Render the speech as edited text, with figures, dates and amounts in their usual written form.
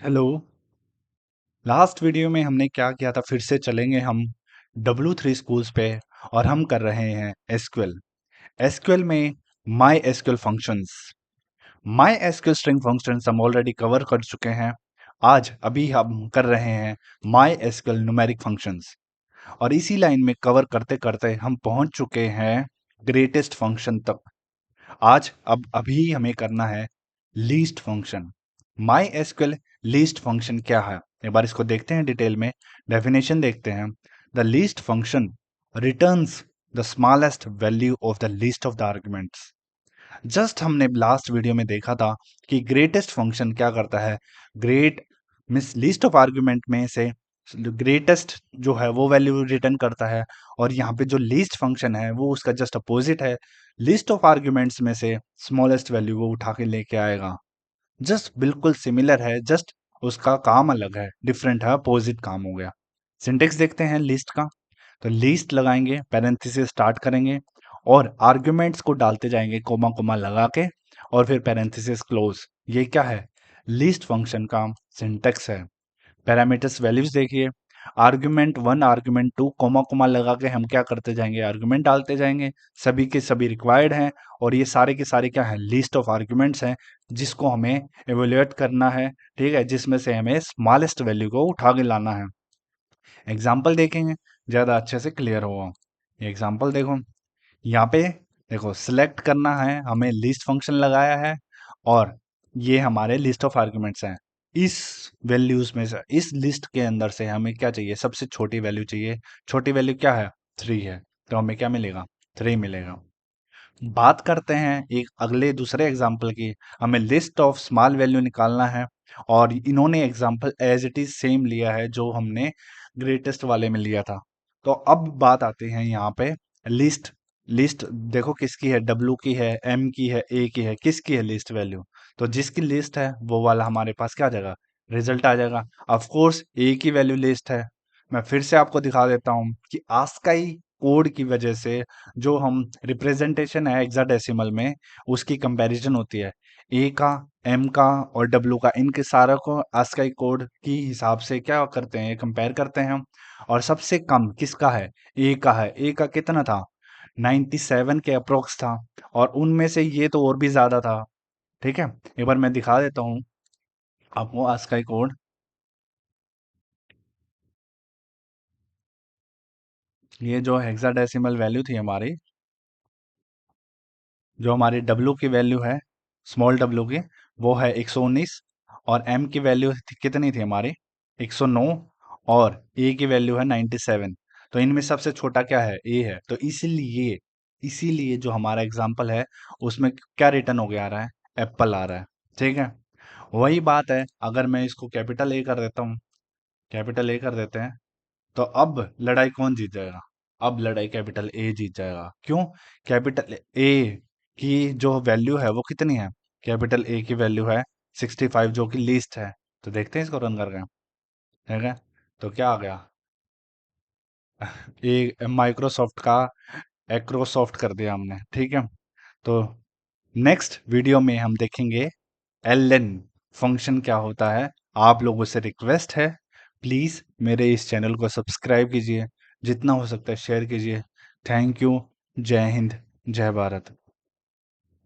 Hello. Last video में हमने क्या किया था, फिर से चलेंगे हम W3 स्कूल्स पे। और हम कर रहे हैं एसक्यूएल। एसक्यूएल में my SQL functions, my SQL string functions हम ऑलरेडी कवर कर चुके हैं। आज अभी हम कर रहे हैं माई एसक्यूएल न्यूमेरिक फंक्शंस। और इसी लाइन में कवर करते करते हम पहुंच चुके हैं ग्रेटेस्ट फंक्शन तक। आज अब अभी हमें करना है least function. My SQL least function क्या है, एक बार इसको देखते हैं डिटेल में। डेफिनेशन देखते हैं। The least function returns the smallest value of the least of the arguments. Just हमने लास्ट वीडियो में देखा था कि ग्रेटेस्ट फंक्शन क्या करता है। Great means least of argument में से ग्रेटेस्ट जो है वो वैल्यू रिटर्न करता है। और यहाँ पे जो लीस्ट फंक्शन है वो उसका जस्ट अपोजिट है। लिस्ट ऑफ आर्ग्यूमेंट्स में से स्मॉलेस्ट वैल्यू वो उठा के लेके आएगा। जस्ट बिल्कुल सिमिलर है, जस्ट उसका काम अलग है, डिफरेंट है, अपोजिट काम हो गया। सिंटेक्स देखते हैं लिस्ट का। तो लिस्ट लगाएंगे, पैरेंथेसिस स्टार्ट करेंगे और आर्ग्यूमेंट्स को डालते जाएंगे कोमा कोमा लगा के, और फिर पैरेंथेसिस क्लोज। ये क्या है, लिस्ट फंक्शन का सिंटेक्स है। पैरामीटर्स वैल्यूज देखिए। Argument one argument two comma comma लगा के हम क्या करते जाएंगे, आर्ग्यूमेंट डालते जाएंगे। सभी के सभी रिक्वायर्ड हैं और ये सारे के सारे क्या है, लिस्ट ऑफ आर्ग्यूमेंट्स हैं जिसको हमें एवेल्युएट करना है। ठीक है, जिसमें से हमें स्मॉलेस्ट वैल्यू को उठा के लाना है। एग्जाम्पल देखेंगे ज़्यादा अच्छे से क्लियर होगा। ये एग्जाम्पल देखो, यहाँ पे देखो सिलेक्ट करना है, हमें लिस्ट फंक्शन लगाया है और ये हमारे लिस्ट ऑफ आर्ग्यूमेंट्स हैं। इस वैल्यूज में से, इस लिस्ट के अंदर से हमें क्या चाहिए, सबसे छोटी वैल्यू चाहिए। छोटी वैल्यू क्या है, 3 है। तो हमें क्या मिलेगा, 3 मिलेगा। बात करते हैं एक अगले दूसरे एग्जाम्पल की। हमें लिस्ट ऑफ स्मॉल वैल्यू निकालना है और इन्होंने example as it is same लिया है जो हमने ग्रेटेस्ट वाले में लिया था। तो अब बात आती है यहाँ पे लिस्ट। लिस्ट देखो किसकी है, W की है, M की है, A की है, किसकी है लिस्ट वैल्यू। तो जिसकी लिस्ट है वो वाला हमारे पास क्या आ जाएगा, रिजल्ट आ जाएगा। ऑफ कोर्स A की वैल्यू लिस्ट है। मैं फिर से आपको दिखा देता हूँ कि आस्काई कोड की वजह से जो हम रिप्रेजेंटेशन है हेक्साडेसिमल में, उसकी कंपैरिजन होती है। ए का, एम का और डब्ल्यू का, इनके सारा को आस्काई कोड की हिसाब से क्या करते हैं, कंपेयर करते हैं हम। और सबसे कम किसका है, ए का है। ए का कितना था, 97 के अप्रोक्स था। और उनमें से ये तो और भी ज्यादा था। ठीक है, एक बार मैं दिखा देता हूँ आपको आस्काई कोड। ये जो हेक्साडेसिमल वैल्यू थी हमारी, जो हमारी W की वैल्यू है, स्मॉल w की, वो है 119। और M की वैल्यू कितनी थी हमारी, 109। और A की वैल्यू है 97। तो इनमें सबसे छोटा क्या है, A है। तो इसीलिए इसीलिए जो हमारा एग्जाम्पल है उसमें क्या रिटर्न हो गया आ रहा है, एप्पल आ रहा है। ठीक है, वही बात है। अगर मैं इसको कैपिटल A कर देता हूँ, कैपिटल A कर देते हैं, तो अब लड़ाई कौन जीत जाएगा, अब लड़ाई कैपिटल ए जीत जाएगा। क्यों, कैपिटल ए की जो वैल्यू है वो कितनी है, कैपिटल ए की वैल्यू है 65 जो कि लीस्ट है। तो देखते हैं इसको रन करके। ठीक है, तो क्या आ गया, ए माइक्रोसॉफ्ट का एक्रोसॉफ्ट कर दिया हमने। ठीक है, तो नेक्स्ट वीडियो में हम देखेंगे एलएन फंक्शन क्या होता है। आप लोगों से रिक्वेस्ट है, प्लीज़ मेरे इस चैनल को सब्सक्राइब कीजिए, जितना हो सकता है शेयर कीजिए। Thank you. जय हिंद, जय भारत।